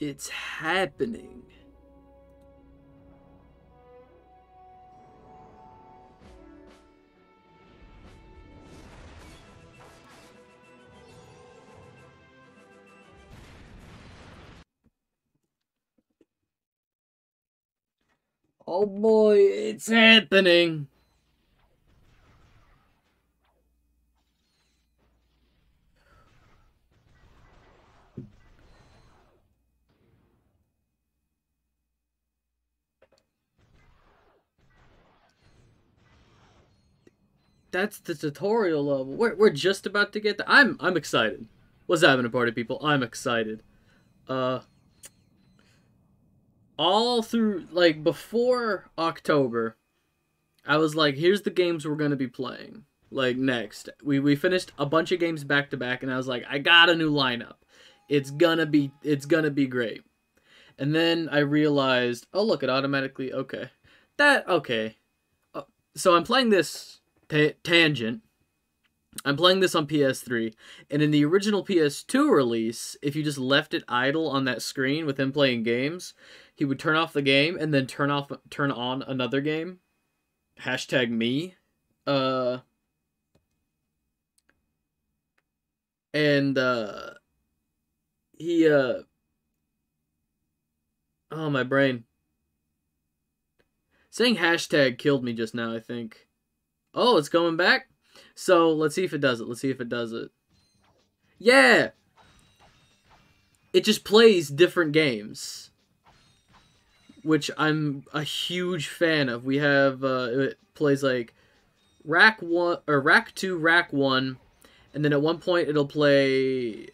It's happening. Oh boy, it's happening. That's the tutorial level. We're just about to get there. I'm excited. What's happening, party people? I'm excited. Uh, all through, like, before October, I was like, here's the games we're gonna be playing. Like, next. We finished a bunch of games back to back, and I was like, I got a new lineup. It's gonna be great. And then I realized, oh look, it automatically, okay. Okay. So I'm playing this Tangent. I'm playing this on PS3, and in the original PS2 release, if you just left it idle on that screen with him playing games, he would turn off the game and then turn on another game. Hashtag me. Uh, and he oh, my brain. Saying hashtag killed me just now, I think. Oh, it's going back? So, let's see if it does it. Let's see if it does it. Yeah! It just plays different games. Which I'm a huge fan of. We have, it plays like Rack 1, or Rack 2, Rack 1, and then at one point it'll play...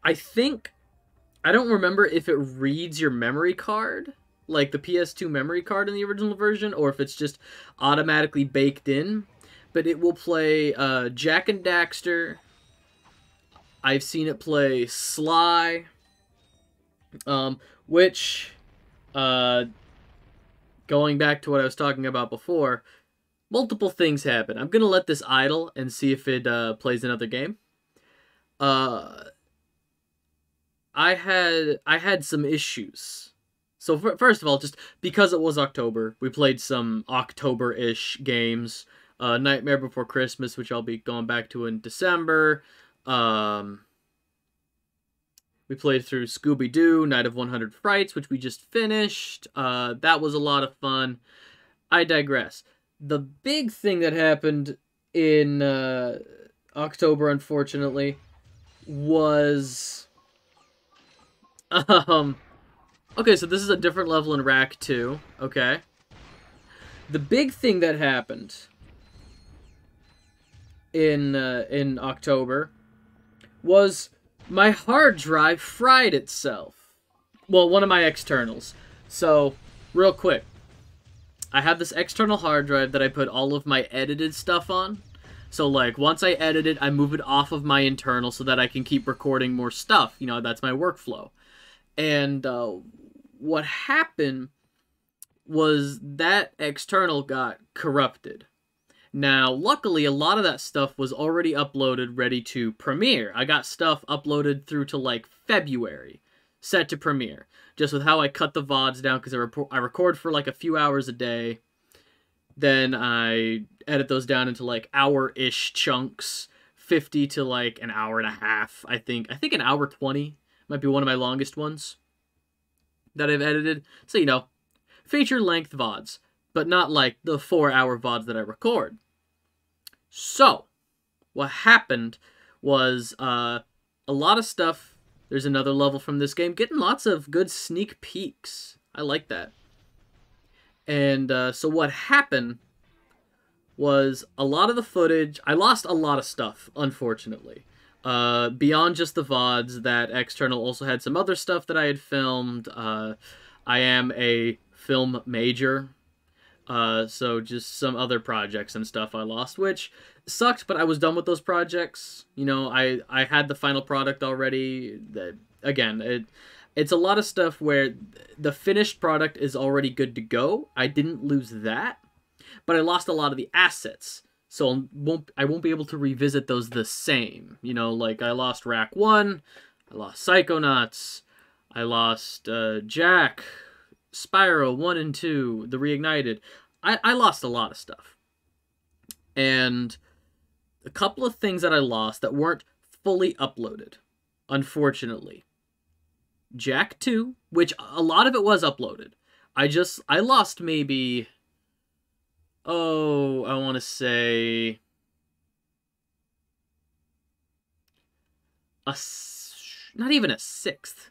I don't remember if it reads your memory card, like the PS2 memory card in the original version, or if it's just automatically baked in. But it will play Jak and Daxter. I've seen it play Sly. Which, going back to what I was talking about before, multiple things happen. I'm going to let this idle and see if it plays another game. I had some issues. So first of all, just because it was October, we played some October-ish games. Nightmare Before Christmas, which I'll be going back to in December. We played through Scooby-Doo, Night of 100 Frights, which we just finished. That was a lot of fun. I digress. The big thing that happened in October, unfortunately, was... okay, so this is a different level in Rack 2, okay? The big thing that happened in October was my hard drive fried itself. Well, one of my externals. So, real quick. I have this external hard drive that I put all of my edited stuff on. So, like, once I edit it, I move it off of my internal so that I can keep recording more stuff. You know, that's my workflow. And what happened was that external got corrupted. Now, luckily, a lot of that stuff was already uploaded, ready to premiere. I got stuff uploaded through to, like, February, set to premiere. Just with how I cut the VODs down, because I record for, like, a few hours a day. Then I edit those down into, like, hour-ish chunks. 50 to, like, an hour and a half, I think. I think an hour 20 might be one of my longest ones that I've edited. So, you know, feature-length VODs, but not, like, the 4-hour VODs that I record. So, what happened was a lot of stuff. There's another level from this game. Getting lots of good sneak peeks. I like that. And so what happened was a lot of the footage... I lost a lot of stuff, unfortunately. Beyond just the VODs, that external also had some other stuff that I had filmed. I am a film major. So just some other projects and stuff I lost, which sucked, but I was done with those projects. You know, I had the final product already. Again, it's a lot of stuff where the finished product is already good to go. I didn't lose that, but I lost a lot of the assets. So I won't be able to revisit those the same. You know, like I lost Rack 1, I lost Psychonauts, I lost Jack, Spyro 1 and 2, the Reignited. I lost a lot of stuff. And a couple of things that I lost that weren't fully uploaded, unfortunately. Jack 2, which a lot of it was uploaded. I lost maybe, oh, I want to say not even a sixth.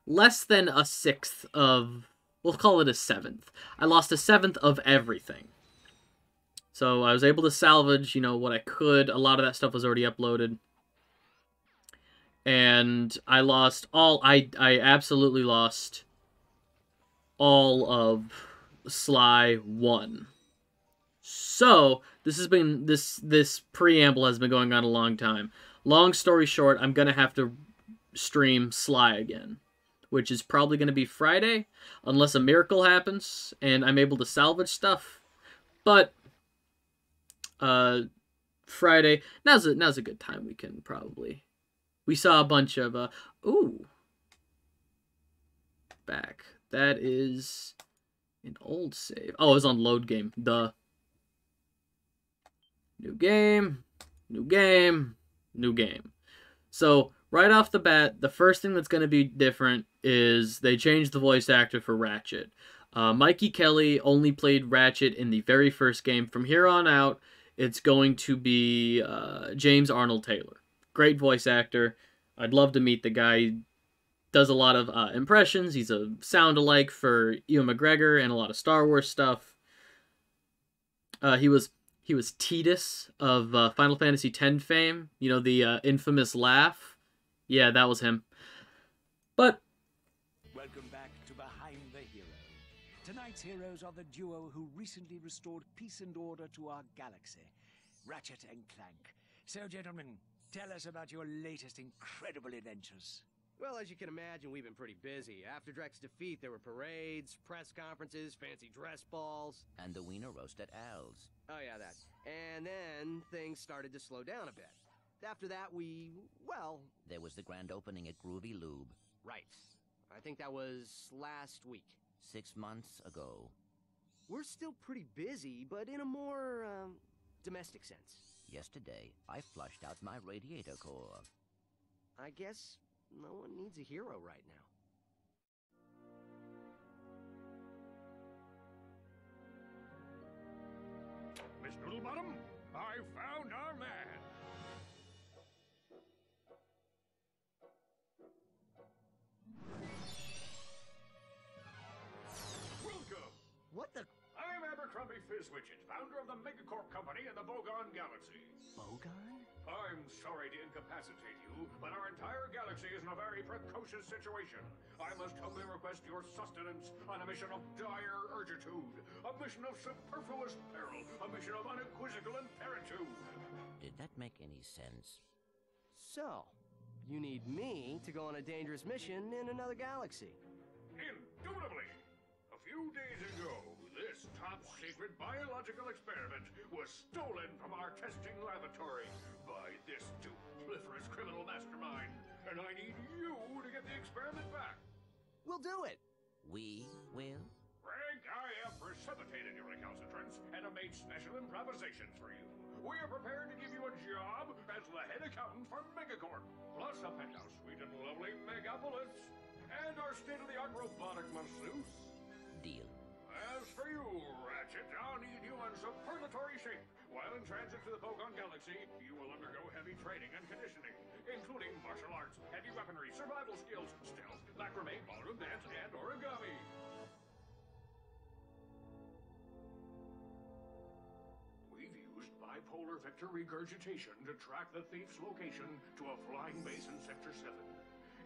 Less than a sixth of, we'll call it a seventh. I lost a seventh of everything. So I was able to salvage, what I could. A lot of that stuff was already uploaded. And I lost I absolutely lost all of Sly 1. So, this preamble has been going on a long time. Long story short, I'm going to have to stream Sly again, which is probably going to be Friday, unless a miracle happens and I'm able to salvage stuff. But Friday, now's a good time. We can probably. We saw a bunch of back. That is an old save. Oh, it was on load game. Duh. New game, new game, new game. So, right off the bat, the first thing that's going to be different is they changed the voice actor for Ratchet. Mikey Kelly only played Ratchet in the very first game. From here on out, it's going to be James Arnold Taylor. Great voice actor. I'd love to meet the guy. He does a lot of impressions. He's a sound-alike for Ewan McGregor and a lot of Star Wars stuff. He was Tidus of Final Fantasy X fame. The infamous laugh. Yeah, that was him. But welcome back to Behind the Hero. Tonight's heroes are the duo who recently restored peace and order to our galaxy, Ratchet and Clank. So, gentlemen, tell us about your latest incredible adventures. Well, as you can imagine, we've been pretty busy. After Drek's defeat, there were parades, press conferences, fancy dress balls. And the wiener roast at Al's. Oh, yeah, that. And then things started to slow down a bit. After that, there was the grand opening at Groovy Lube. Right. I think that was last week. 6 months ago. We're still pretty busy, but in a more, domestic sense. Yesterday, I flushed out my radiator core. I guess no one needs a hero right now. Miss Noodlebottom, I found our man. Welcome. What the? I'm Abercrombie Fizzwidget, founder of the Megacorp Company in the Bogon Galaxy. Bogon? I'm sorry to incapacitate you, but our entire galaxy is in a very precocious situation. I must humbly request your sustenance on a mission of dire urgitude, a mission of superfluous peril, a mission of unequivocal imperitude. Did that make any sense? So, you need me to go on a dangerous mission in another galaxy. Indubitably. A few days ago, this top-secret biological experiment was stolen from our testing laboratory by this dupliferous criminal mastermind, and I need you to get the experiment back. We'll do it. We will? Frank, I have precipitated your recalcitrance and have made special improvisations for you. We are prepared to give you a job as the head accountant for Megacorp, plus a penthouse suite in lovely Megapolis, and our state-of-the-art robotic masseuse. Deal. As for you, Ratchet, I'll need you in superlatory shape. While in transit to the Bogon Galaxy, you will undergo heavy training and conditioning, including martial arts, heavy weaponry, survival skills, stealth, macrame, ballroom dance, and origami. We've used bipolar vector regurgitation to track the thief's location to a flying base in Sector 7.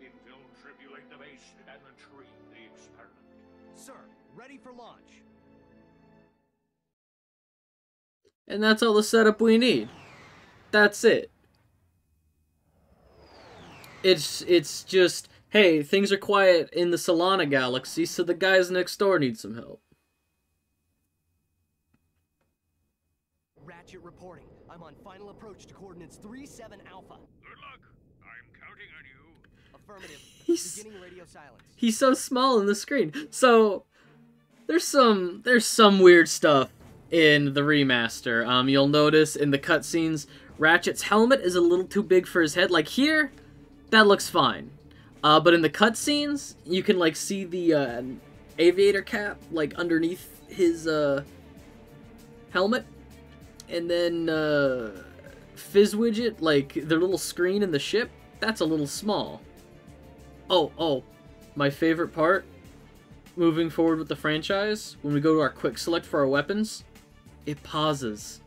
Infiltrate the base and retrieve the experiment. Sir, ready for launch. And that's all the setup we need. That's it. It's just, hey, things are quiet in the Solana galaxy, so the guys next door need some help. Ratchet reporting. I'm on final approach to coordinates 37 Alpha. Good luck. I'm counting on you. Affirmative. He's Beginning radio silence. he's so small in the screen. So there's some weird stuff in the remaster. You'll notice in the cutscenes, Ratchet's helmet is a little too big for his head. Like here, that looks fine. But in the cutscenes, you can like see the aviator cap like underneath his helmet, and then Fizzwidget, like their little screen in the ship, that's a little small. Oh, my favorite part, moving forward with the franchise, when we go to our quick select for our weapons, it pauses.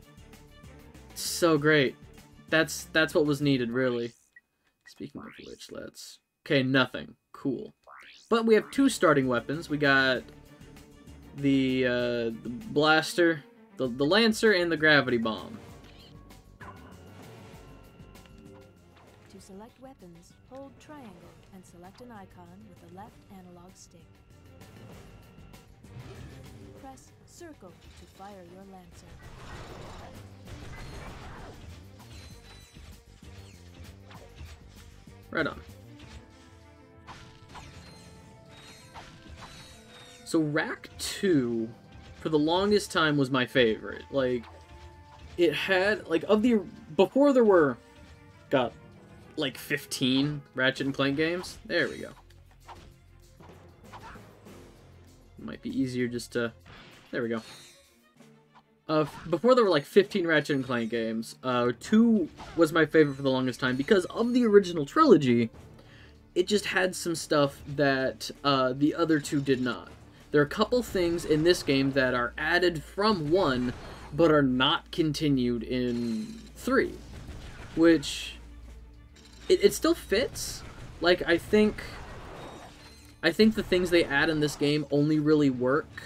It's so great. That's what was needed, really. Speaking of which, let's... Okay, nothing. Cool. But we have 2 starting weapons. We got the blaster, the lancer, and the gravity bomb. To select weapons, hold triangle and select an icon with the left analog stick. Press circle to fire your lancer. Right on. So Rack 2, for the longest time, was my favorite. Like, it had, like, before there were, like 15 Ratchet and Clank games. There we go. Might be easier just to, there we go. Before there were like 15 Ratchet and Clank games, 2 was my favorite for the longest time because of the original trilogy. It just had some stuff that the other 2 did not. There are a couple things in this game that are added from 1, but are not continued in 3, which it still fits. Like, I think the things they add in this game only really work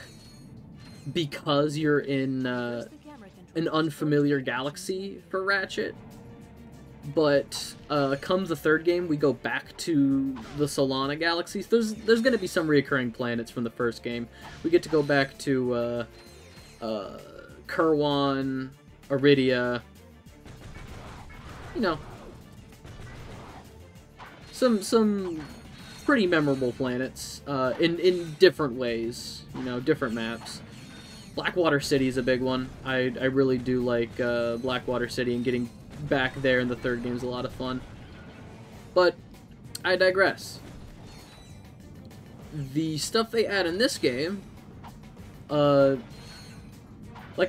because you're in an unfamiliar galaxy for Ratchet. But come the 3rd game, we go back to the Solana galaxies. There's going to be some reoccurring planets from the 1st game. We get to go back to Kerwan, Iridia. You know, some pretty memorable planets in different ways. You know, different maps. Blackwater City is a big one. I really do like Blackwater City, and getting back there in the 3rd game is a lot of fun. But I digress. The stuff they add in this game, like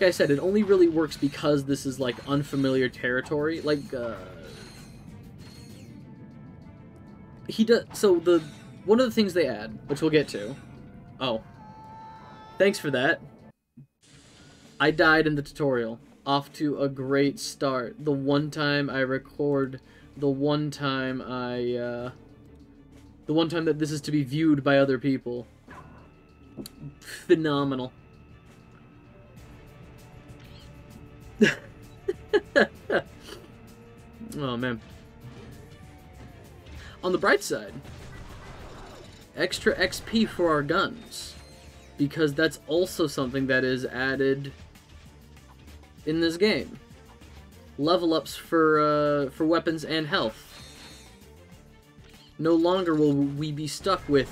I said, it only really works because this is like unfamiliar territory. Like one of the things they add, which we'll get to. Oh, thanks for that. I died in the tutorial. Off to a great start. The one time I record, the one time that this is to be viewed by other people. Phenomenal. Oh, man. On the bright side, extra XP for our guns, because that's also something that is added in this game. Level ups for weapons and health. No longer will we be stuck with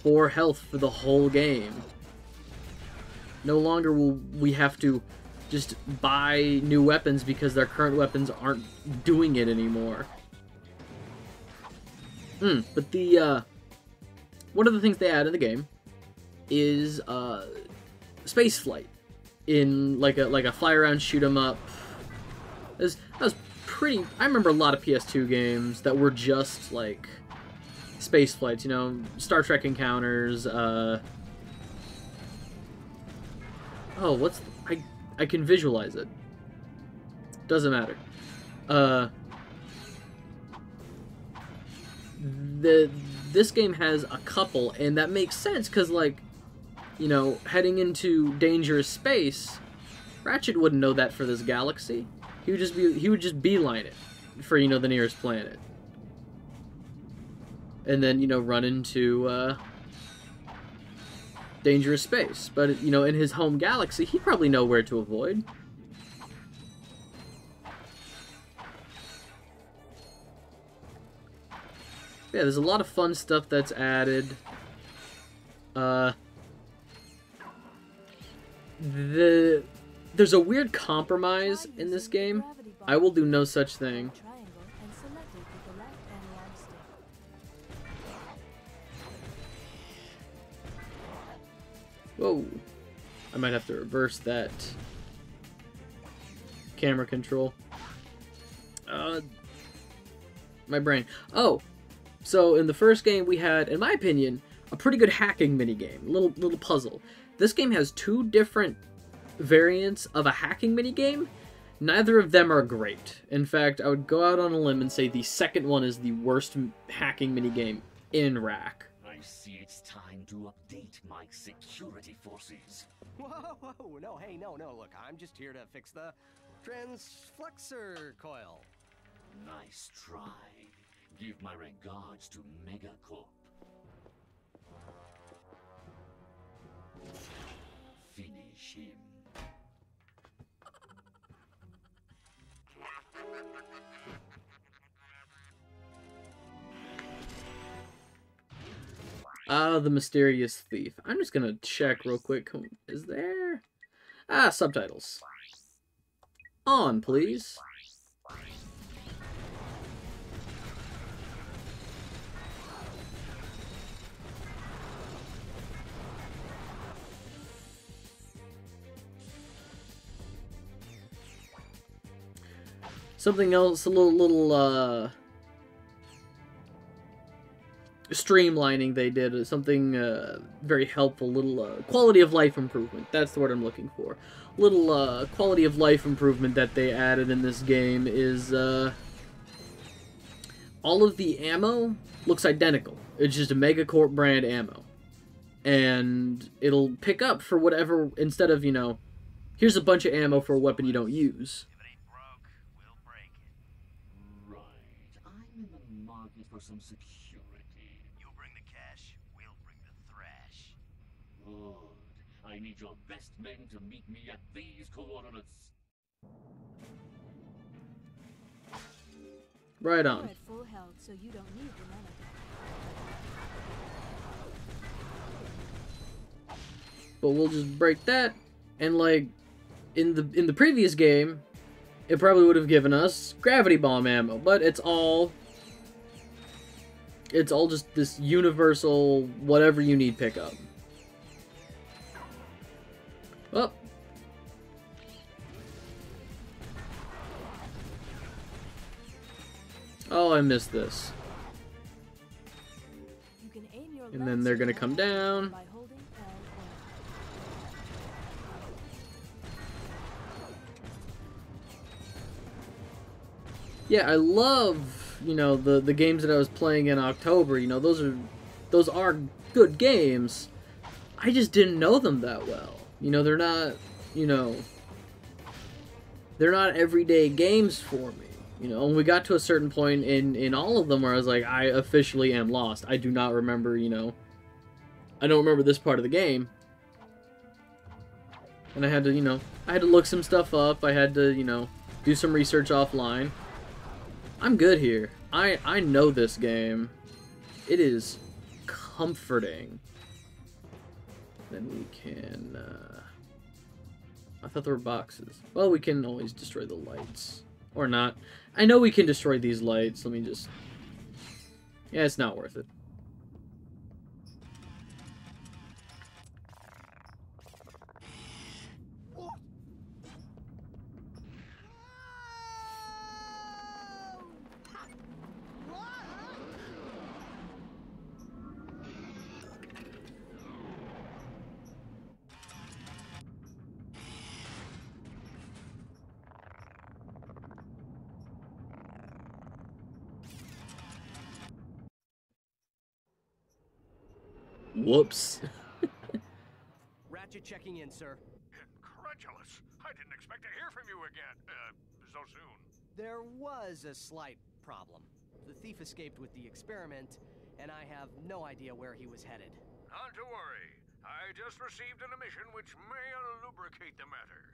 4 health for the whole game. No longer will we have to just buy new weapons because their current weapons aren't doing it anymore. But the one of the things they add in the game is space flight. In like a fly around shoot 'em up. That was pretty. I remember a lot of PS2 games that were just like space flights. You know, Star Trek Encounters. Oh, what's I can visualize it. Doesn't matter. This game has a couple, and that makes sense because like, you know, heading into dangerous space, Ratchet wouldn't know that for this galaxy. He would just beeline it for, you know, the nearest planet. And then, you know, run into dangerous space. But, you know, in his home galaxy, he'd probably know where to avoid. Yeah, there's a lot of fun stuff that's added. There's a weird compromise in this game. I will do no such thing. Triangle and select it with the left analog stick. Whoa. I might have to reverse that camera control. My brain. Oh, so in the first game we had, in my opinion, a pretty good hacking minigame. Little puzzle. This game has two different variants of a hacking minigame. Neither of them are great. In fact, I would go out on a limb and say the second one is the worst hacking minigame in Rack. I see it's time to update my security forces. Whoa, whoa, no, hey, no, look, I'm just here to fix the transflexor coil. Nice try. Give my regards to Megacorp. Finish him. Ah, the mysterious thief. I'm just gonna check real quick. Is there? Ah, subtitles. On, please. Something else, a little streamlining they did, something very helpful, little quality of life improvement. That's the word I'm looking for. Little quality of life improvement that they added in this game is all of the ammo looks identical. It's just a Megacorp brand ammo. And it'll pick up for whatever, instead of, you know, here's a bunch of ammo for a weapon you don't use. Right. I'm in the market for some security. You bring the cash, we'll bring the thrash. Good. I need your best men to meet me at these coordinates. Right You're on. at full health, so you don't need the mana pack. But we'll just break that, and like in the previous game, it probably would have given us gravity bomb ammo, but it's all just this universal whatever you need pickup. Oh. Oh, I missed this. You can aim your And then they're gonna come down. by holding L1. Yeah, I love, you know, the games that I was playing in October. You know, those are good games. I just didn't know them that well. You know, they're not, you know, they're not everyday games for me. You know, and we got to a certain point in all of them where I was like, I officially am lost. I do not remember, you know, I don't remember this part of the game. And I had to, you know, I had to look some stuff up. I had to, you know, do some research offline. I'm good here. I know this game. It is comforting. Then we can, I thought there were boxes. Well, we can always destroy the lights. Or not. I know we can destroy these lights. Let me just... Yeah, it's not worth it. Whoops. Ratchet checking in, sir. Incredulous. I didn't expect to hear from you again. So soon. There was a slight problem. The thief escaped with the experiment, and I have no idea where he was headed. Not to worry. I just received an emission which may lubricate the matter.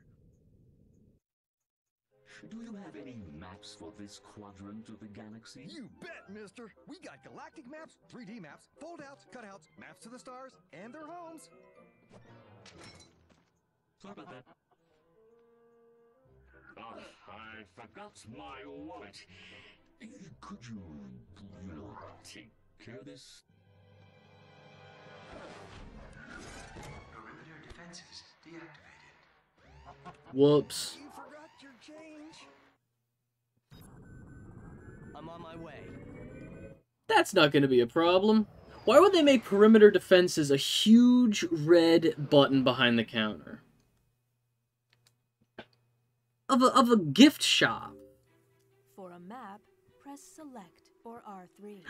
Do you have any maps for this quadrant of the galaxy? You bet, mister. We got galactic maps, 3D maps, fold-outs, cutouts, maps to the stars, and their homes. Sorry about that. Ah, I forgot my wallet. Could you, take care of this? Perimeter defenses deactivated. Whoops. You forgot your change. I'm on my way. That's not going to be a problem. Why would they make perimeter defenses a huge red button behind the counter? Of a gift shop. For a map, press Select or R3.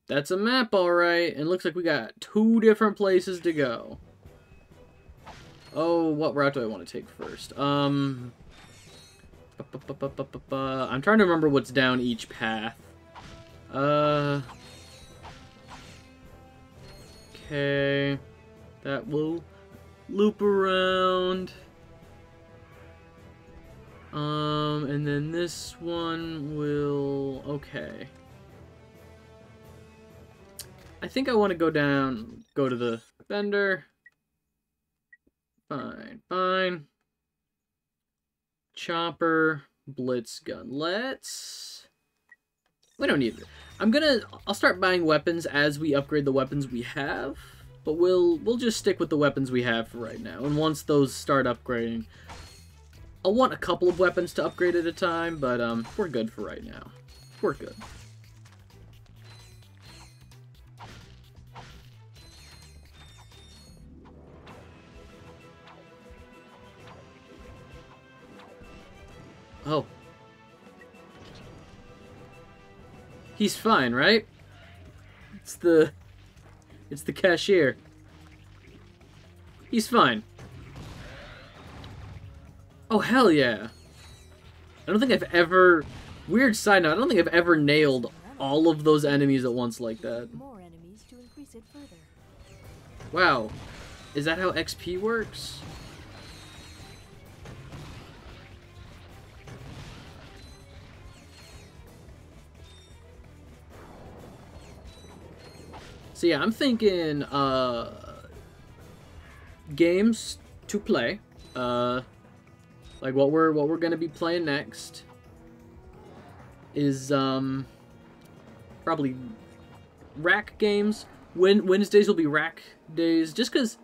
That's a map, alright. And looks like we got 2 different places to go. Oh, what route do I want to take first? I'm trying to remember what's down each path. Okay. That will loop around. And then this one will... Okay. I think I want to go to the vendor. Fine, fine. Chopper, blitz gun. We don't need it. I'll start buying weapons as we upgrade the weapons we have, but we'll just stick with the weapons we have for right now. And once those start upgrading, I'll want a couple of weapons to upgrade at a time, but we're good for right now. We're good. Oh. He's fine, right? It's the cashier. He's fine. Oh, hell yeah. I don't think I've ever... Weird side note, I don't think I've ever nailed all of those enemies at once like that. More enemies to increase it further. Wow. Is that how XP works? So yeah, I'm thinking games to play. Like what we're gonna be playing next is probably rack games. Wednesdays will be rack days, just cause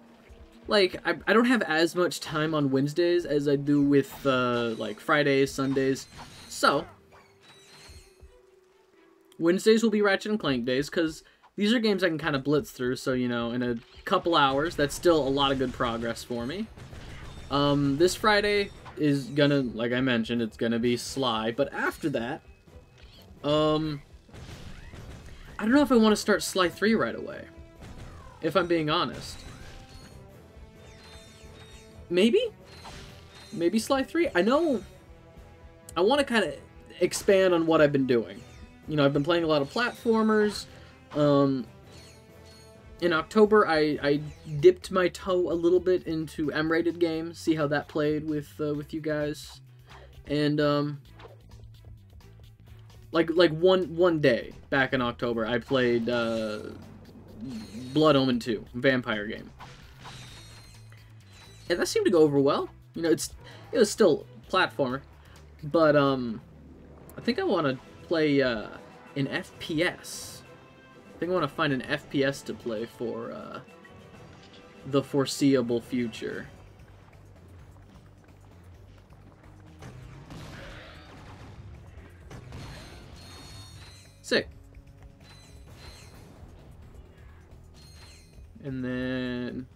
like I don't have as much time on Wednesdays as I do with like Fridays, Sundays. So Wednesdays will be Ratchet and Clank days, cause these are games I can kind of blitz through, so, you know, in a couple hours, that's still a lot of good progress for me. This Friday is gonna, like I mentioned, it's gonna be Sly, but after that, I don't know if I want to start Sly 3 right away, if I'm being honest. Maybe Sly 3? I know I want to kind of expand on what I've been doing. You know, I've been playing a lot of platformers. In October, I dipped my toe a little bit into M-rated games, see how that played with you guys, and like one day back in October, I played Blood Omen 2, vampire game, and that seemed to go over well. You know, it was still platformer, but I think I want to play an FPS. I think I want to find an FPS to play for the foreseeable future. Sick. And then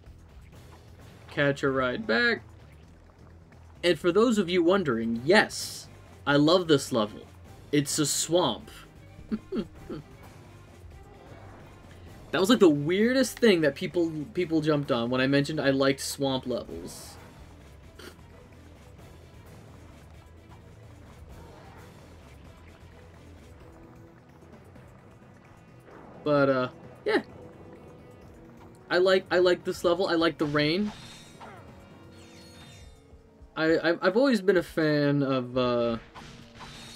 catch a ride back. And for those of you wondering, yes, I love this level. It's a swamp. That was like the weirdest thing that people jumped on when I mentioned I liked swamp levels. But yeah. I like this level. I like the rain. I've always been a fan of, and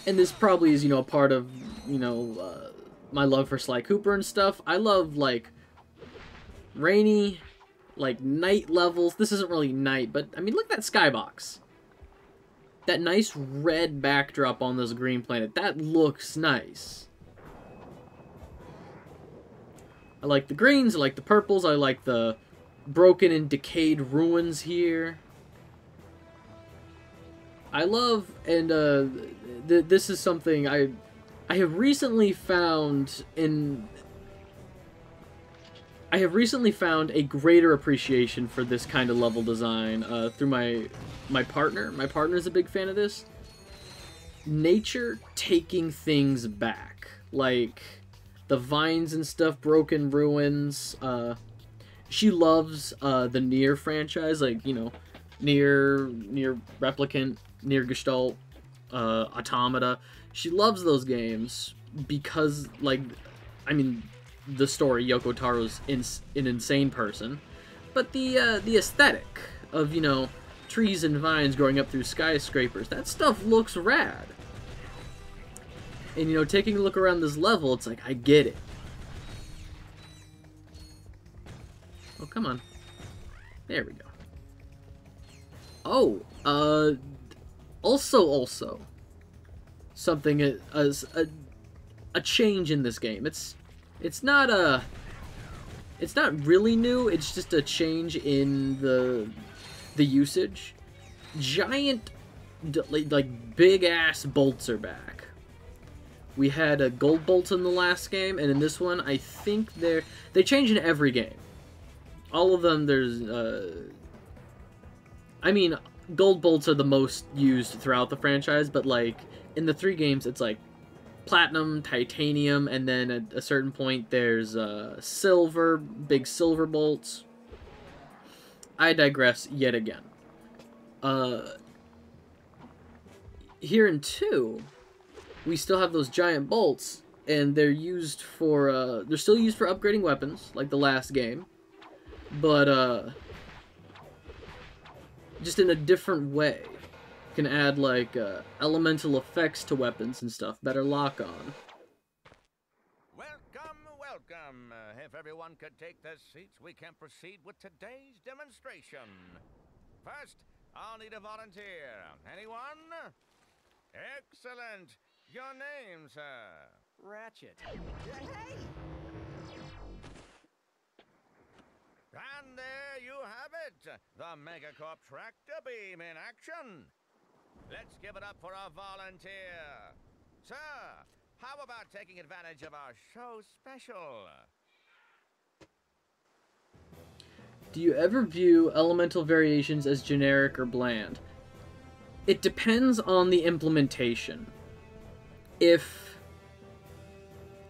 this probably is, you know, a part of, you know, my love for Sly Cooper and stuff. I love, like, rainy, like, night levels. This isn't really night, but, I mean, look at that skybox. That nice red backdrop on this green planet. That looks nice. I like the greens, I like the purples, I like the broken and decayed ruins here. I love, and this is something I have recently found a greater appreciation for this kind of level design through my partner. My partner is a big fan of this. Nature taking things back, like the vines and stuff, broken ruins. She loves the Nier franchise, like, you know, Nier Replicant, Nier Gestalt, Automata. She loves those games because, like, I mean, the story, Yoko Taro's an insane person, but the aesthetic of, you know, trees and vines growing up through skyscrapers, that stuff looks rad. And, you know, taking a look around this level, it's like, I get it. Oh, come on. There we go. Oh, also, something as a change in this game. It's not really new. It's just a change in the usage. Giant, like big ass bolts are back. We had gold bolts in the last game, and in this one, I think they change in every game. All of them, there's I mean, gold bolts are the most used throughout the franchise, but, like, in the 3 games, it's, like, platinum, titanium, and then at a certain point, there's, silver, big silver bolts. I digress yet again. Here in 2, we still have those giant bolts, and they're used for, they're still used for upgrading weapons, like the last game, but, just in a different way. You can add, like, elemental effects to weapons and stuff. Better lock-on. Welcome. If everyone could take their seats, we can proceed with today's demonstration. First, I'll need a volunteer. Anyone? Excellent. Your name, sir? Ratchet. Hey! And there you have it, the Megacorp tractor beam in action. Let's give it up for our volunteer. Sir, how about taking advantage of our show special? Do you ever view elemental variations as generic or bland? It depends on the implementation.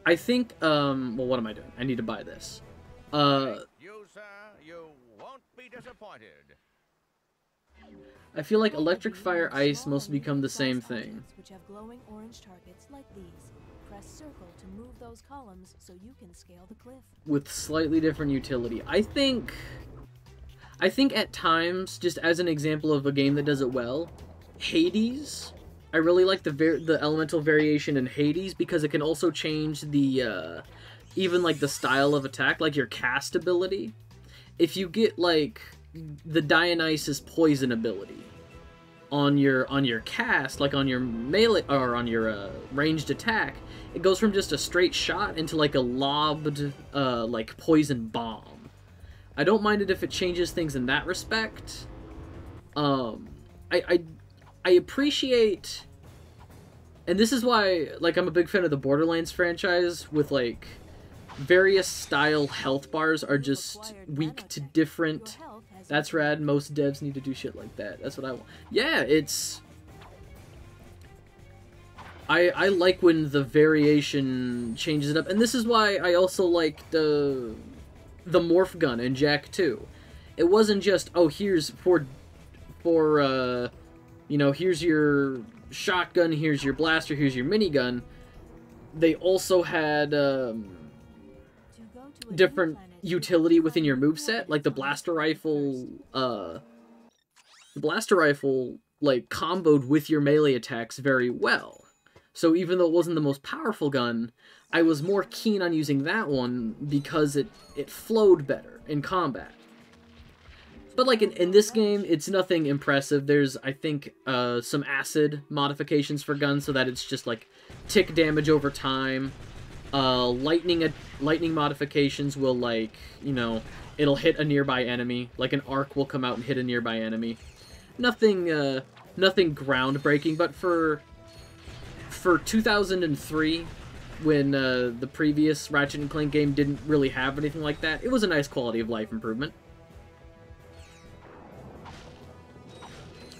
I think, well, what am I doing? I need to buy this. You, sir, you won't be disappointed. I feel like electric, fire, ice mostly become the same thing. Which have glowing orange targets like these. Press circle to move those columns so you can scale the cliff. With slightly different utility. I think at times, just as an example of a game that does it well, Hades. I really like the elemental variation in Hades because it can also change the even like the style of attack, like your cast ability. If you get like the Dionysus poison ability on your cast, like on your melee or on your ranged attack, it goes from just a straight shot into like a lobbed like poison bomb. I don't mind it if it changes things in that respect. I appreciate, and this is why, like, I'm a big fan of the Borderlands franchise, with, like, various style health bars are just weak to different. That's rad. Most devs need to do shit like that. That's what I want. Yeah, it's... I like when the variation changes it up, and this is why I also like the morph gun in Jak 2. It wasn't just, oh, here's you know, here's your shotgun, here's your blaster, here's your minigun. They also had different utility within your moveset, like the blaster rifle the blaster rifle, like, comboed with your melee attacks very well. So even though it wasn't the most powerful gun, I was more keen on using that one because it flowed better in combat. But, like, in this game, it's nothing impressive. There's, I think, some acid modifications for guns so that it's just, like, tick damage over time. Lightning modifications will, like, you know, it'll hit a nearby enemy. Like, an arc will come out and hit a nearby enemy. Nothing groundbreaking, but for 2003, when the previous Ratchet and Clank game didn't really have anything like that, it was a nice quality of life improvement.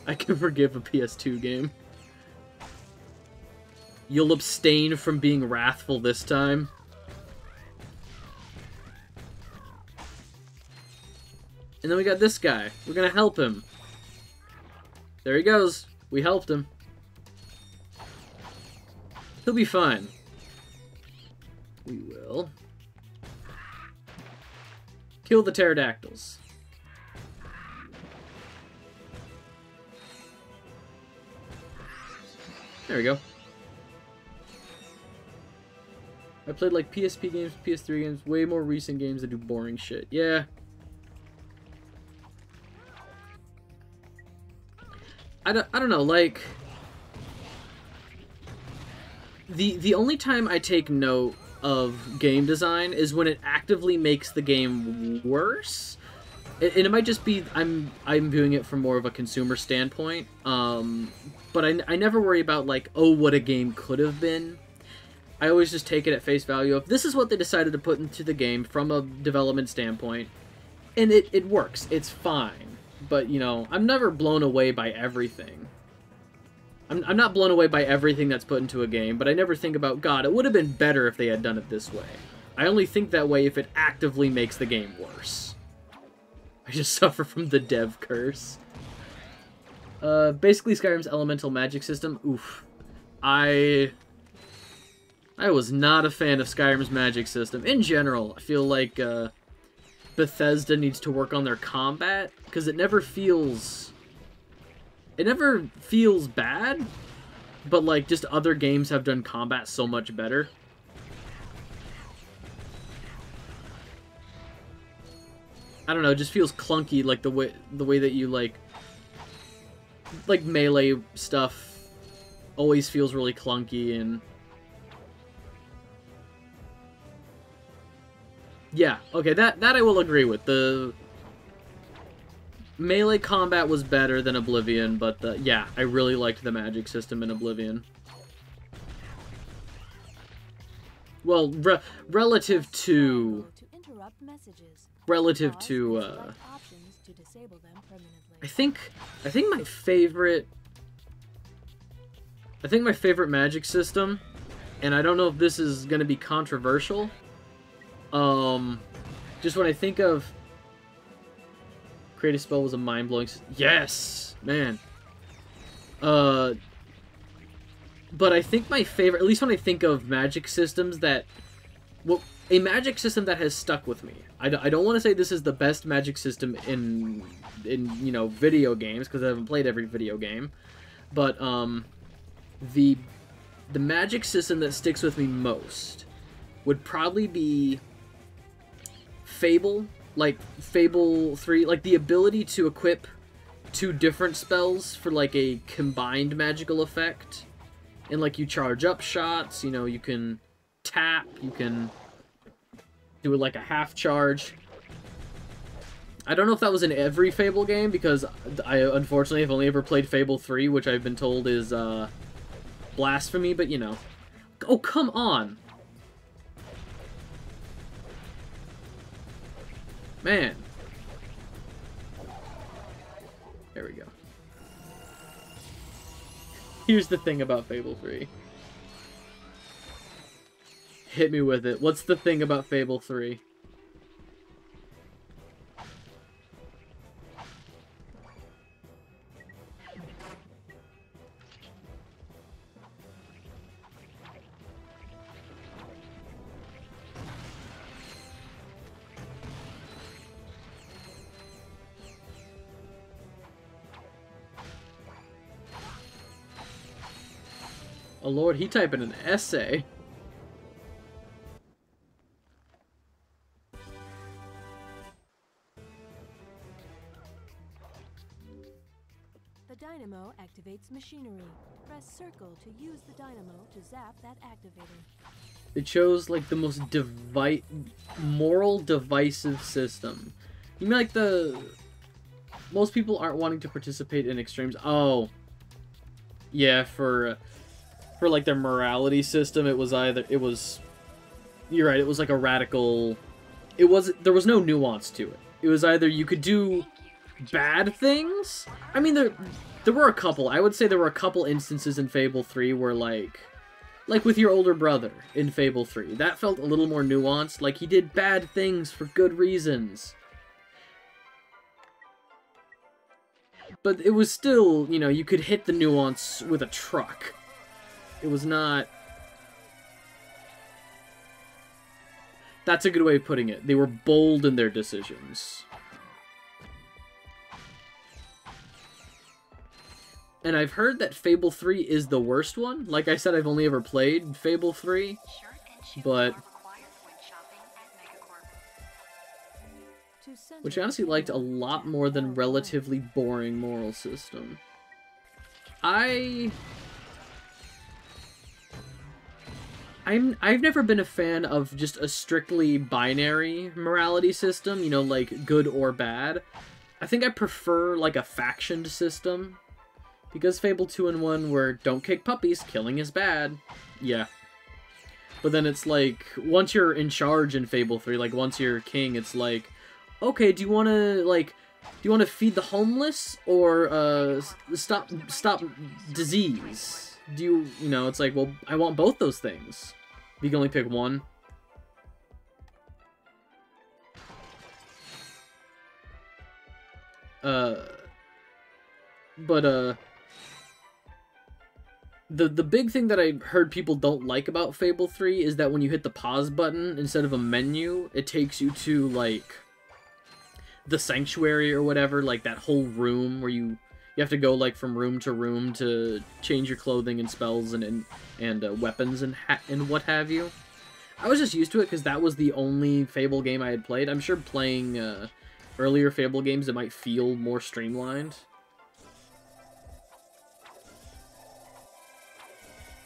I can forgive a PS2 game. You'll abstain from being wrathful this time. And then we got this guy. We're gonna help him. There he goes. We helped him. He'll be fine. We will kill the pterodactyls. There we go. I played like PSP games, PS3 games, way more recent games that do boring shit. Yeah. I don't know, like, the only time I take note of game design is when it actively makes the game worse. And it might just be I'm viewing it from more of a consumer standpoint. But I never worry about, like, oh, what a game could have been. I always just take it at face value of, this is what they decided to put into the game from a development standpoint. And it works. It's fine. But, you know, I'm never blown away by everything. I'm not blown away by everything that's put into a game, but I never think about, God, it would have been better if they had done it this way. I only think that way if it actively makes the game worse. I just suffer from the dev curse. Basically Skyrim's elemental magic system. Oof. I was not a fan of Skyrim's magic system. In general, I feel like Bethesda needs to work on their combat, because it never feels bad, but, like, just other games have done combat so much better. I don't know, it just feels clunky, like, the way that you, like melee stuff always feels really clunky, and yeah, okay, that I will agree with. The melee combat was better than Oblivion, but yeah, I really liked the magic system in Oblivion. Well, relative to I think my favorite magic system, and I don't know if this is gonna be controversial, just when I think of create a spell was a mind-blowing... Yes! Man. But I think my favorite, at least when I think of magic systems that... Well, a magic system that has stuck with me. I don't want to say this is the best magic system in you know, video games, because I haven't played every video game. But, the magic system that sticks with me most would probably be Fable. Like, Fable 3, like, the ability to equip 2 different spells for, like, a combined magical effect. And, like, you charge up shots, you know, you can tap, you can do, like, a half charge. I don't know if that was in every Fable game, because I, unfortunately, have only ever played Fable 3, which I've been told is, blasphemy, but, you know. Oh, come on! Man. There we go. Here's the thing about Fable 3. Hit me with it. What's the thing about Fable 3? Oh lord, he typing an essay. The dynamo activates machinery. Press circle to use the dynamo to zap that activator. It shows like the most moral divisive system. You mean like most people aren't wanting to participate in extremes. Oh, yeah, for like their morality system, you're right, it was like a radical. There was no nuance to it. It was either you could do bad things. I mean, there were a couple. I would say there were a couple instances in Fable 3 where like with your older brother in Fable 3, that felt a little more nuanced. Like he did bad things for good reasons. But it was still, you know, you could hit the nuance with a truck. It was not... That's a good way of putting it. They were bold in their decisions. And I've heard that Fable 3 is the worst one. Like I said, I've only ever played Fable 3. But... which I honestly liked a lot more than relatively boring moral system. I've never been a fan of just a strictly binary morality system, you know, like good or bad. I think I prefer like a factioned system. Because Fable 2 and 1 were don't kick puppies, killing is bad. Yeah. But then it's like, once you're in charge in Fable 3, like once you're king, it's like, okay, do you want to feed the homeless or stop disease? You know, it's like, well, I want both those things. You can only pick one. The big thing that I heard people don't like about Fable 3 is that when you hit the pause button, instead of a menu, it takes you to, like, the sanctuary or whatever, like that whole room where you have to go like from room to change your clothing and spells and weapons and what have you. I was just used to it because that was the only Fable game I had played. I'm sure playing earlier Fable games, it might feel more streamlined.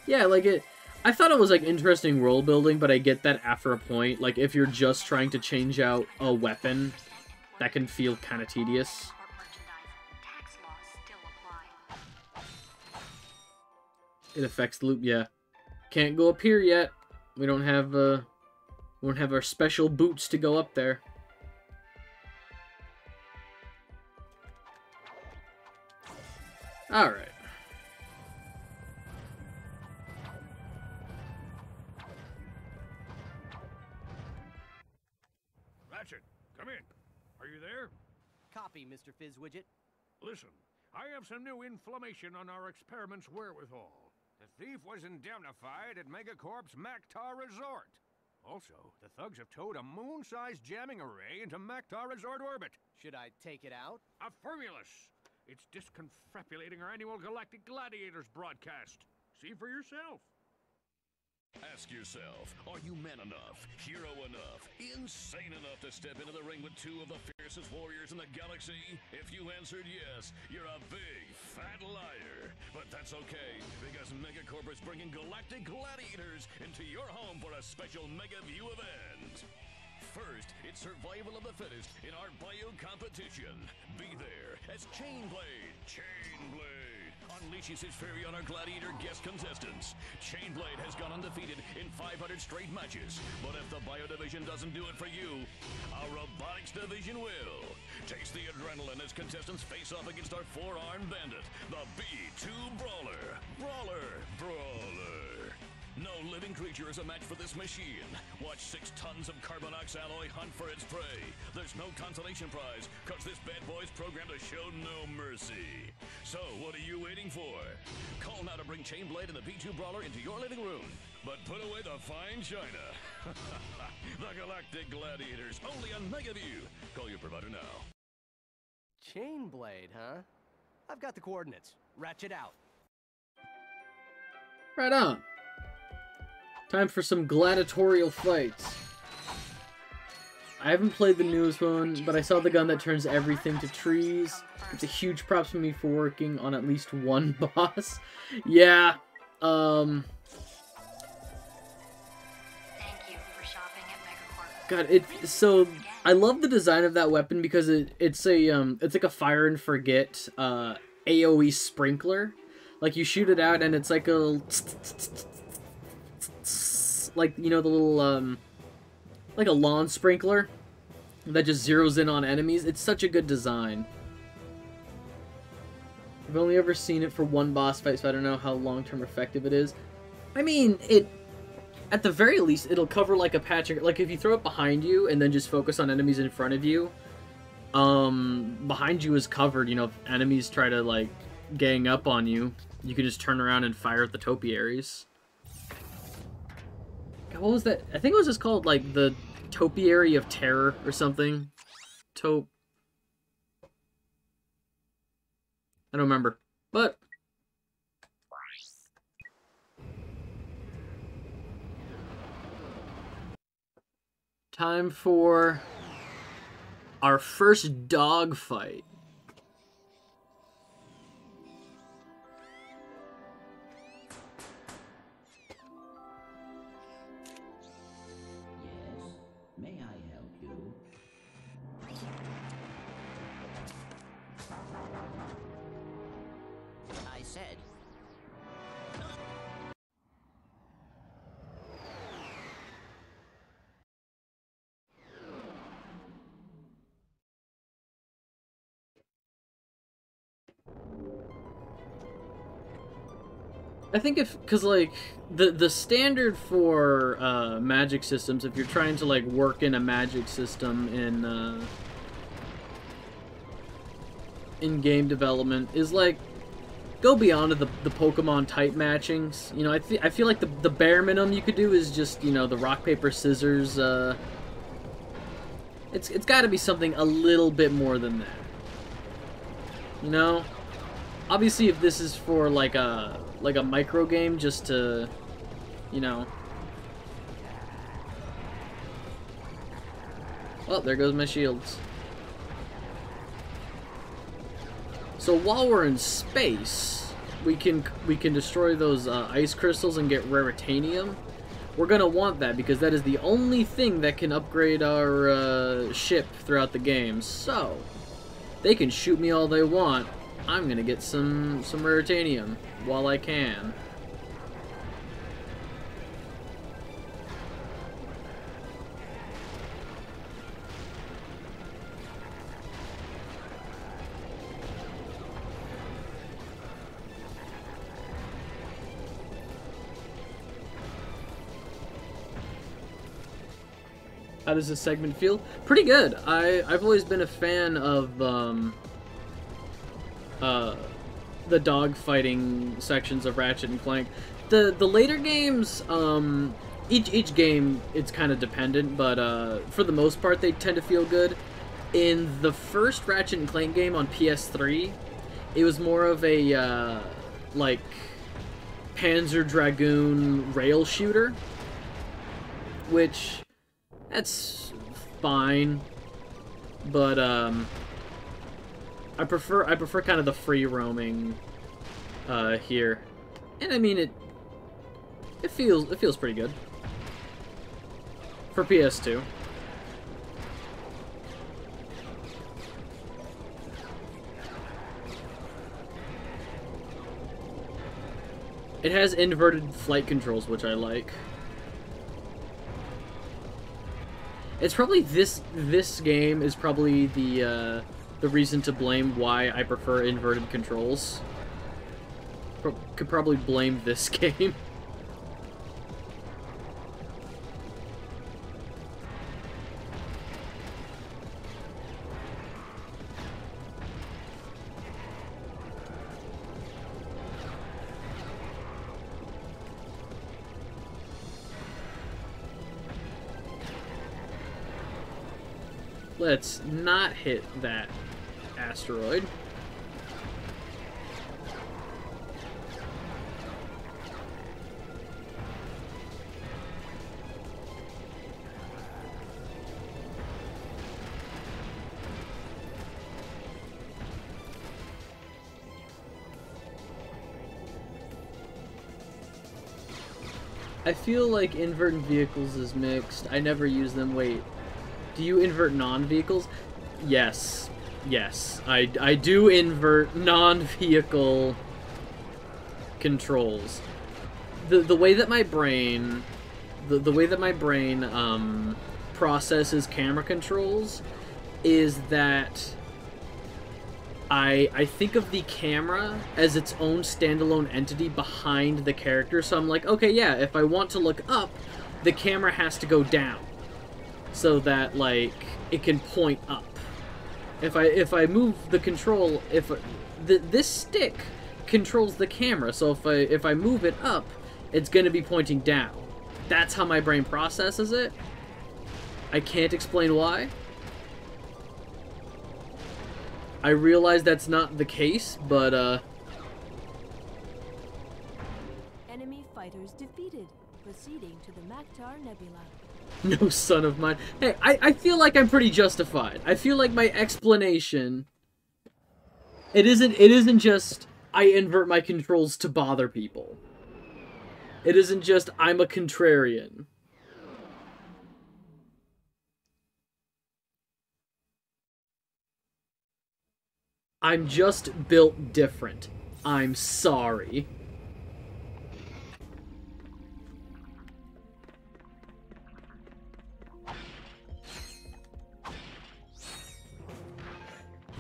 Yeah, like I thought it was like interesting world building, but I get that after a point, like if you're just trying to change out a weapon, that can feel kind of tedious. It affects the loop, yeah. Can't go up here yet. We don't have our special boots to go up there. All right. Ratchet, come in. Are you there? Copy, Mr. Fizzwidget. Listen, I have some new information on our experiment's wherewithal. The thief was indemnified at Megacorp's Mactar Resort. Also, the thugs have towed a moon-sized jamming array into Mactar Resort orbit. Should I take it out? A Firmulus! It's disconfabulating our annual Galactic Gladiators broadcast. See for yourself. Ask yourself, are you man enough, hero enough, insane enough to step into the ring with two of the fiercest warriors in the galaxy? If you answered yes, you're a big, fat liar. But that's okay, because Megacorp is bringing Galactic Gladiators into your home for a special Mega View event. First, it's survival of the fittest in our bio competition. Be there as Chainblade unleashes his fury on our Gladiator guest contestants. Chainblade has gone undefeated in 500 straight matches, but if the Bio Division doesn't do it for you, our Robotics Division will. Taste the adrenaline as contestants face off against our four-armed bandit, the B2 Brawler. Brawler. No living creature is a match for this machine. Watch 6 tons of Carbonox alloy hunt for its prey. There's no consolation prize, cause this bad boy's programmed to show no mercy. So, what are you waiting for? Call now to bring Chainblade and the B2 Brawler into your living room. But put away the fine china. The Galactic Gladiators, only on Megaview. Call your provider now. Chainblade, huh? I've got the coordinates. Ratchet out. Right on. Time for some gladiatorial fights. I haven't played the newest one, but I saw the gun that turns everything to trees. It's a huge props for me for working on at least one boss. Yeah, Thank you for shopping at God, so I love the design of that weapon because it's like a fire and forget AoE sprinkler. Like you shoot it out and it's like a like, you know, the little like a lawn sprinkler that just zeroes in on enemies. It's such a good design. I've only ever seen it for one boss fight, so I don't know how long-term effective it is. I mean, at the very least, it'll cover like a patch. Like if you throw it behind you and then just focus on enemies in front of you, behind you is covered. You know, if enemies try to like gang up on you, you can just turn around and fire at the topiaries. God, what was that? I think it was just called like the Topiary of Terror or something. I don't remember, but time for our first dog fight. Yes, may I help you? I said. I think because like the standard for magic systems, if you're trying to like work in a magic system in game development, is like go beyond the Pokemon type matchings. You know, I feel like the bare minimum you could do is just, you know, the rock paper scissors. It's got to be something a little bit more than that. You know, obviously if this is for like a micro game, just to, you know. Oh, there goes my shields. So while we're in space, we can destroy those ice crystals and get raritanium. We're gonna want that because that is the only thing that can upgrade our ship throughout the game. So they can shoot me all they want. I'm gonna get some raritanium while I can. How does this segment feel? Pretty good. I've always been a fan of the dog fighting sections of Ratchet and Clank. The later games, each game it's kind of dependent, but for the most part they tend to feel good. In the first Ratchet and Clank game on PS3, it was more of a like Panzer Dragoon rail shooter, which that's fine, but I prefer kind of the free roaming here, and I mean it feels pretty good for PS2. It has inverted flight controls, which I like. It's probably this game is probably the reason to blame why I prefer inverted controls. Could probably blame this game. Let's not hit that asteroid. I feel like inverting vehicles is mixed. I never use them. Wait, do you invert non-vehicles? Yes. Yes. I do invert non-vehicle controls. The way that my brain... The way that my brain processes camera controls is that I think of the camera as its own standalone entity behind the character. So I'm like, okay, yeah, if I want to look up, the camera has to go down so that, like, it can point up. If I move the control, this stick controls the camera, so if I move it up, it's going to be pointing down. That's how my brain processes it. I can't explain why. I realize that's not the case, but, Enemy fighters defeated. Proceeding to the Maktar Nebula. No son of mine. Hey, I feel like I'm pretty justified. I feel like my explanation... It isn't just, I invert my controls to bother people. It isn't just, I'm a contrarian. I'm just built different. I'm sorry.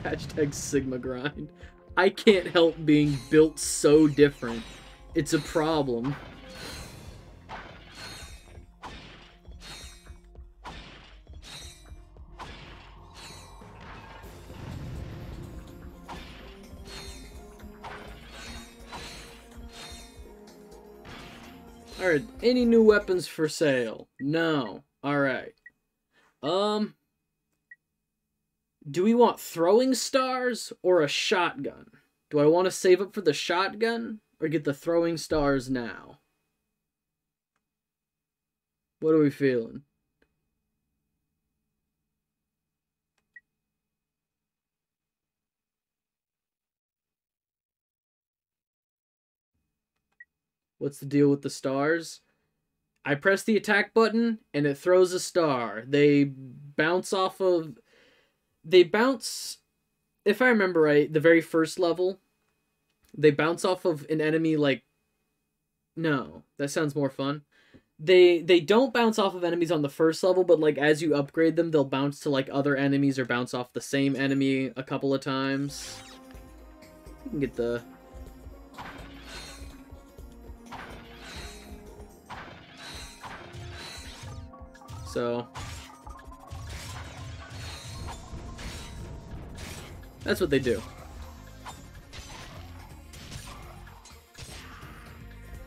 Hashtag Sigma grind. I can't help being built so different. It's a problem. Alright, any new weapons for sale? No. Alright. Do we want throwing stars or a shotgun? Do I want to save up for the shotgun or get the throwing stars now? What are we feeling? What's the deal with the stars? I press the attack button and it throws a star. They bounce off of... They bounce... If I remember right, the very first level, they bounce off of an enemy like... No, that sounds more fun. They don't bounce off of enemies on the first level, but like as you upgrade them, they'll bounce to like other enemies or bounce off the same enemy a couple of times. You can get the... So... That's what they do.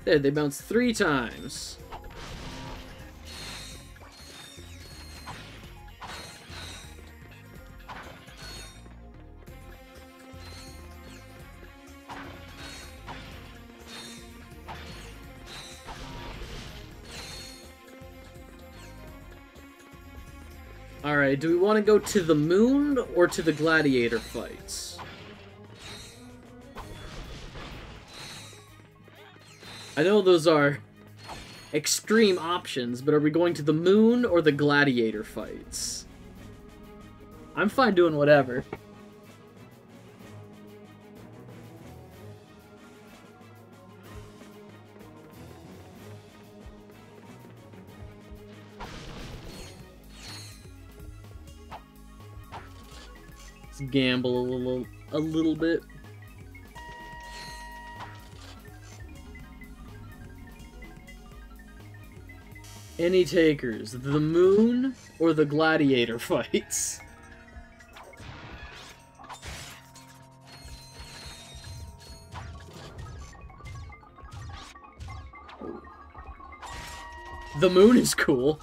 There, they bounce 3 times. Alright, do we want to go to the moon or to the gladiator fights? I know those are extreme options, but are we going to the moon or the gladiator fights? I'm fine doing whatever. Gamble a little bit. Any takers? The moon or the gladiator fights? The moon is cool.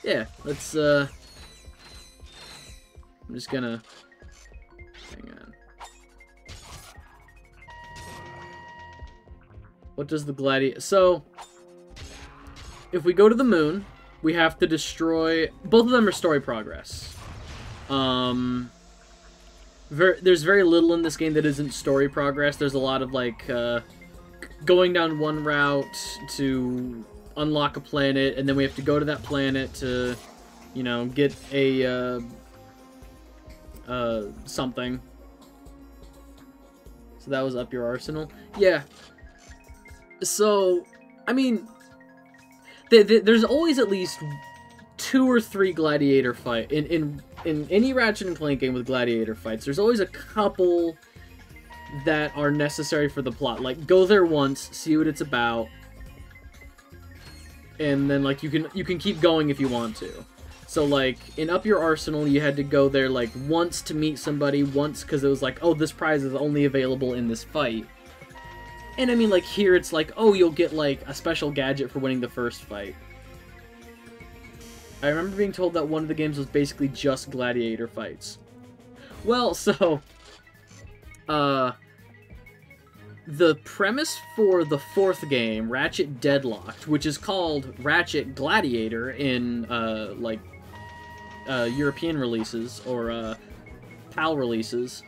Yeah, let's I'm just gonna... Hang on. What does the gladiator... So, if we go to the moon, we have to destroy... Both of them are story progress. There's very little in this game that isn't story progress. There's a lot of, like, going down one route to unlock a planet, and then we have to go to that planet to, you know, get a, something. So that was up your arsenal. Yeah. So, I mean, there's always at least 2 or 3 gladiator fight in any Ratchet and Clank game with gladiator fights. There's always a couple that are necessary for the plot. Like, go there once, see what it's about, and then like you can keep going if you want to. So like in Up Your Arsenal, you had to go there like once to meet somebody, once because it was like, oh, this prize is only available in this fight. And I mean, like here it's like, oh, you'll get like a special gadget for winning the first fight. I remember being told that one of the games was basically just gladiator fights. Well, so the premise for the 4th game, Ratchet Deadlocked, which is called Ratchet Gladiator in European releases or PAL releases.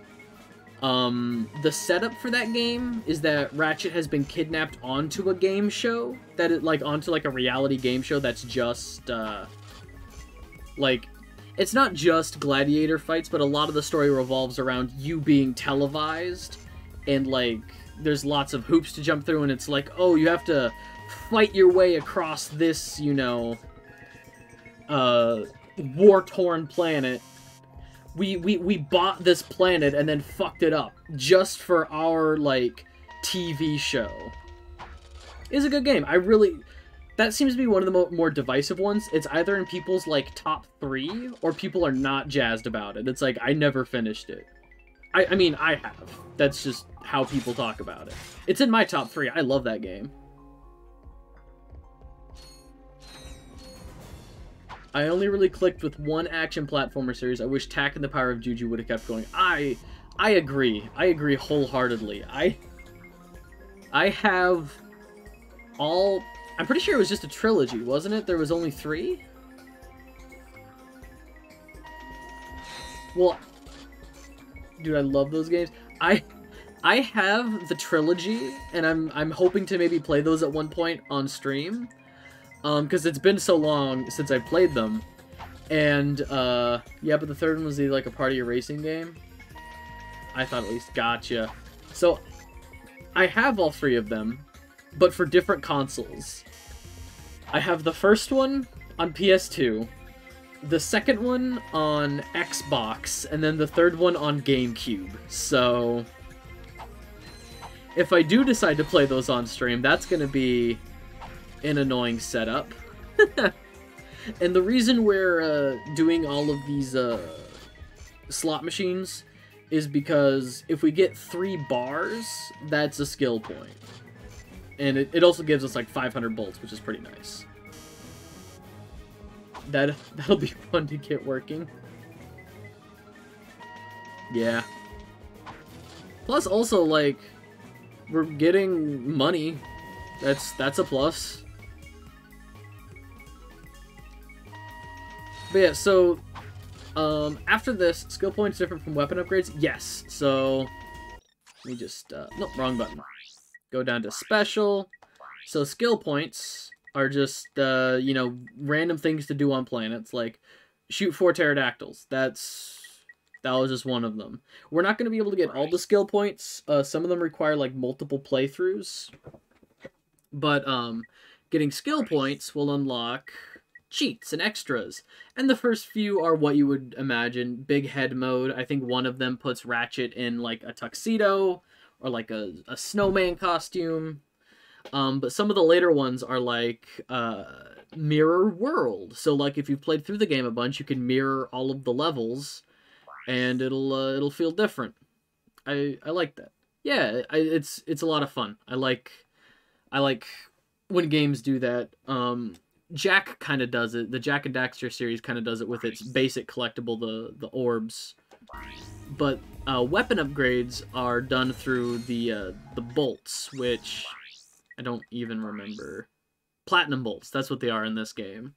The setup for that game is that Ratchet has been kidnapped onto a game show, onto like a reality game show that's just it's not just gladiator fights, but a lot of the story revolves around you being televised, and like there's lots of hoops to jump through, and it's like, oh, you have to fight your way across this, you know, war-torn planet. We bought this planet and then fucked it up just for our, like, TV show. It's a good game. That seems to be one of the more divisive ones. It's either in people's, like, top 3, or people are not jazzed about it. It's like, I never finished it. I mean, I have. That's just how people talk about it. It's in my top 3. I love that game. I only really clicked with one action platformer series. I wish Tak and the Power of Juju would have kept going. I agree. I agree wholeheartedly. I have all... I'm pretty sure it was just a trilogy, wasn't it? There was only 3? Well... Dude, I love those games. I have the trilogy, and I'm hoping to maybe play those at one point on stream. Because it's been so long since I played them. And, yeah, but the third one was like a party racing game? I thought at least. Gotcha. So, I have all 3 of them, but for different consoles. I have the first one on PS2, the second one on Xbox, and then the third one on GameCube. So, if I do decide to play those on stream, that's going to be an annoying setup. And the reason we're doing all of these slot machines is because if we get 3 bars, that's a skill point. And it also gives us like 500 bolts, which is pretty nice. That'll be fun to get working. Yeah. Plus also, like, we're getting money. That's a plus. But yeah, so after this, skill points different from weapon upgrades? Yes. So let me just nope, wrong button. Go down to special. So skill points are just you know, random things to do on planets, like shoot 4 pterodactyls. That was just one of them. We're not going to be able to get all the skill points. Some of them require like multiple playthroughs. But getting skill points will unlock cheats and extras. And the first few are what you would imagine. Big head mode. I think one of them puts Ratchet in like a tuxedo or like a snowman costume. But some of the later ones are like mirror world. So like if you've played through the game a bunch, you can mirror all of the levels and it'll feel different. I like that. Yeah, it's a lot of fun. I like when games do that. Jack kind of does it. The Jack and Daxter series kind of does it with its basic collectible, the orbs. But weapon upgrades are done through the bolts, which I don't even remember. Platinum bolts. That's what they are in this game.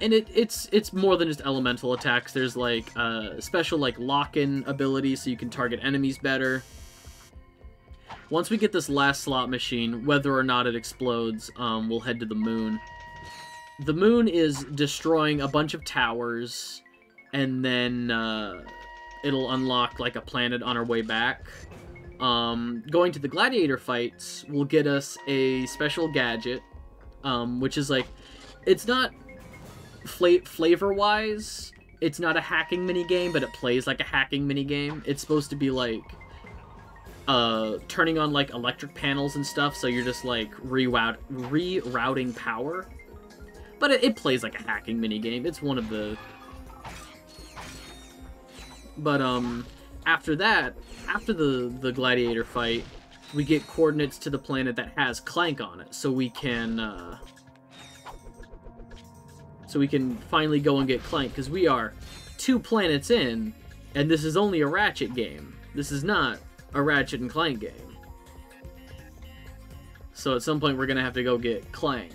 And it's more than just elemental attacks. There's like special like lock-in abilities so you can target enemies better. once we get this last slot machine, whether or not it explodes, we'll head to the moon. The moon is destroying a bunch of towers, and then it'll unlock like a planet on our way back. Going to the gladiator fights will get us a special gadget, which is like, it's not flavor-wise, it's not a hacking minigame, but it plays like a hacking minigame. It's supposed to be like turning on like electric panels and stuff, so you're just like rerouting power. But it plays like a hacking minigame. It's one of the... But after that, after the gladiator fight, we get coordinates to the planet that has Clank on it, so we can finally go and get Clank, because we are 2 planets in, and this is only a Ratchet game. This is not a Ratchet and Clank game. So at some point we're gonna have to go get Clank.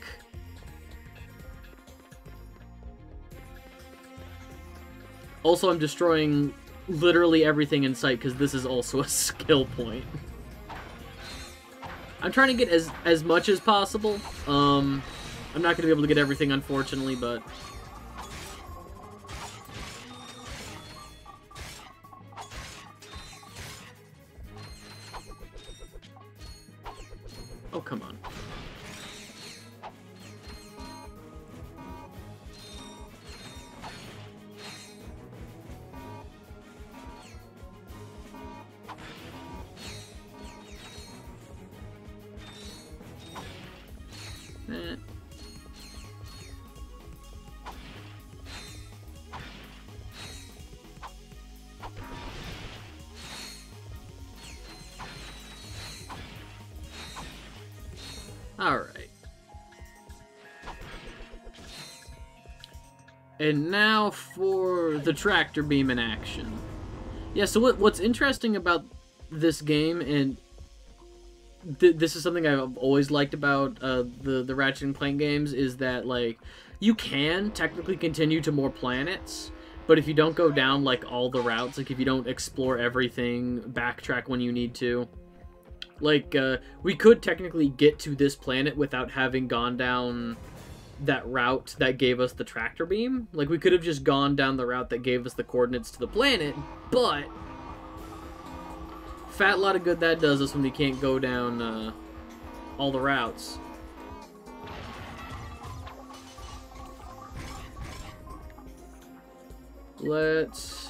Also, I'm destroying literally everything in sight, because this is also a skill point. I'm trying to get as much as possible. I'm not going to be able to get everything, unfortunately, but... Oh, come on. Alright. And now for the tractor beam in action. Yeah, so what's interesting about this game, and this is something I've always liked about the Ratchet and Clank games, is that, like, you can technically continue to more planets, but if you don't go down, like, all the routes, like, if you don't explore everything, backtrack when you need to, like, we could technically get to this planet without having gone down that route that gave us the tractor beam. Like, we could have just gone down the route that gave us the coordinates to the planet, but fat lot of good that does us when we can't go down all the routes. Let's...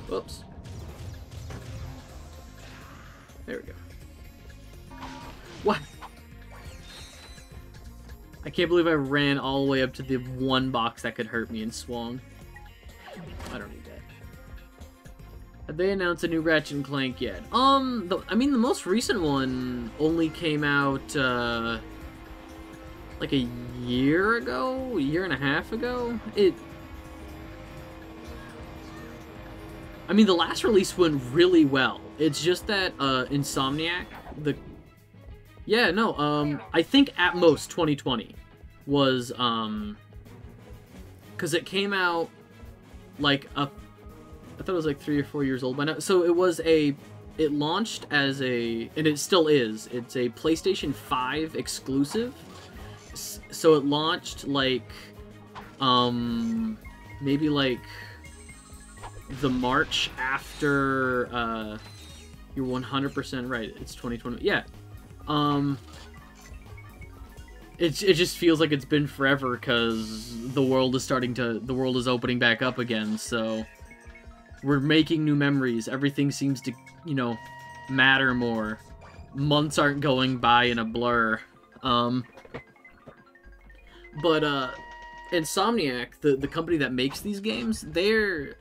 Whoops. There we go. What? I can't believe I ran all the way up to the one box that could hurt me and swung. I don't need that. Have they announced a new Ratchet and Clank yet? I mean, the most recent one only came out, like a year ago? A year and a half ago? I mean, the last release went really well. It's just that, Insomniac, yeah, no, I think at most 2020 was, because it came out, like, I thought it was like 3 or 4 years old by now. So it launched as and it still is, it's a PlayStation 5 exclusive. So it launched, like, maybe, like, the March after, you're 100% right, it's 2020, yeah. It just feels like it's been forever, because the world is opening back up again, so we're making new memories, everything seems to, you know, matter more. Months aren't going by in a blur. But Insomniac, the company that makes these games, they're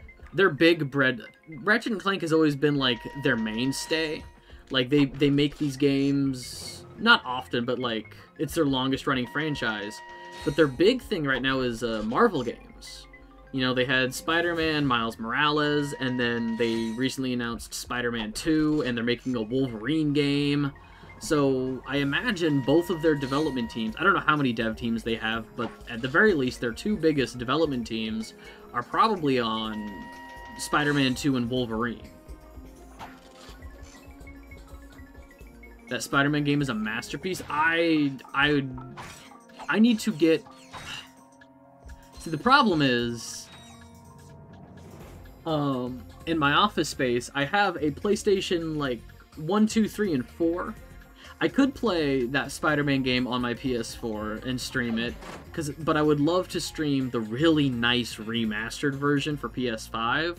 big bread. Ratchet and Clank has always been, like, their mainstay. Like, they make these games, not often, but, like, it's their longest running franchise. But their big thing right now is Marvel games. You know, they had Spider-Man, Miles Morales, and then they recently announced Spider-Man 2, and they're making a Wolverine game. So I imagine both of their development teams, I don't know how many dev teams they have, but at the very least, their two biggest development teams are probably on Spider-Man 2 and Wolverine. That Spider-Man game is a masterpiece. I need to get... See, the problem is... in my office space, I have a PlayStation, like, 1, 2, 3, and 4. I could play that Spider-Man game on my PS4 and stream it, but I would love to stream the really nice remastered version for PS5.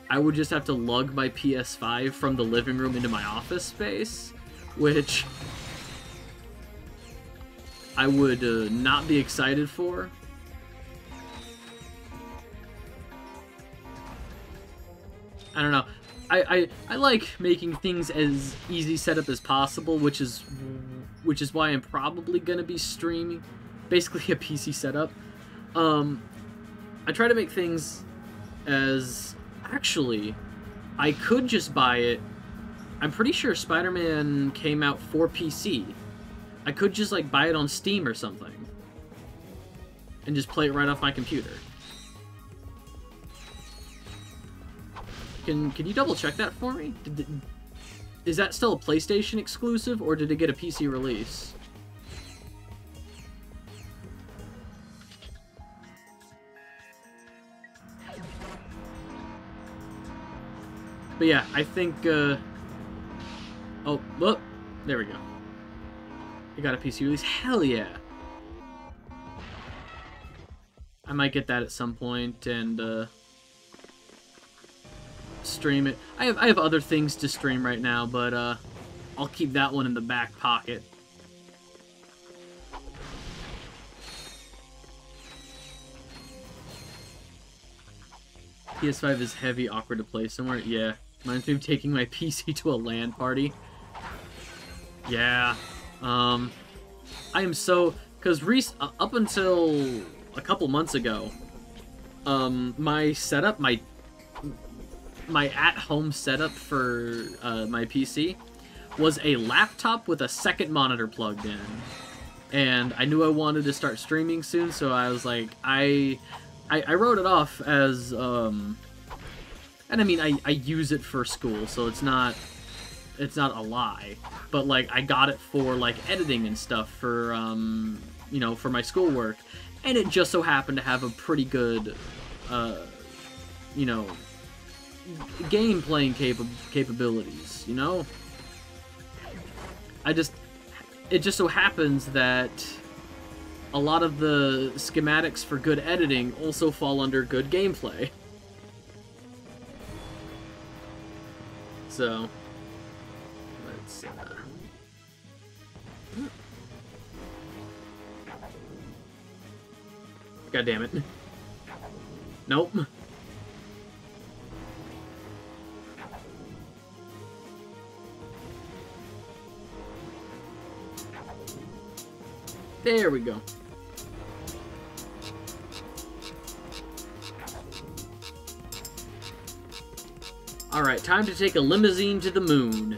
I would just have to lug my PS5 from the living room into my office space, which I would not be excited for. I don't know. I like making things as easy setup as possible, which is why I'm probably gonna be streaming basically a PC setup. I try to make things as... Actually, I could just buy it. I'm pretty sure Spider-Man came out for PC. I could just, like, buy it on Steam or something and just play it right off my computer. Can you double check that for me? Is that still a PlayStation exclusive, or did it get a PC release? But yeah, I think, oh, look! There we go. It got a PC release. Hell yeah! I might get that at some point and, stream it. I have other things to stream right now, but I'll keep that one in the back pocket. PS5 is heavy, awkward to play somewhere. Yeah, reminds me of taking my PC to a LAN party. Yeah, I am so... Because up until a couple months ago, my setup, my at-home setup for my PC was a laptop with a second monitor plugged in. And I knew I wanted to start streaming soon, so I was like, I wrote it off as, and I mean, I use it for school, so it's not a lie. But, like, I got it for, like, editing and stuff for, you know, for my schoolwork. And it just so happened to have a pretty good, you know, game playing capabilities, you know? It just so happens that a lot of the schematics for good editing also fall under good gameplay. So, let's, God damn it. Nope. There we go. Alright, time to take a limousine to the moon.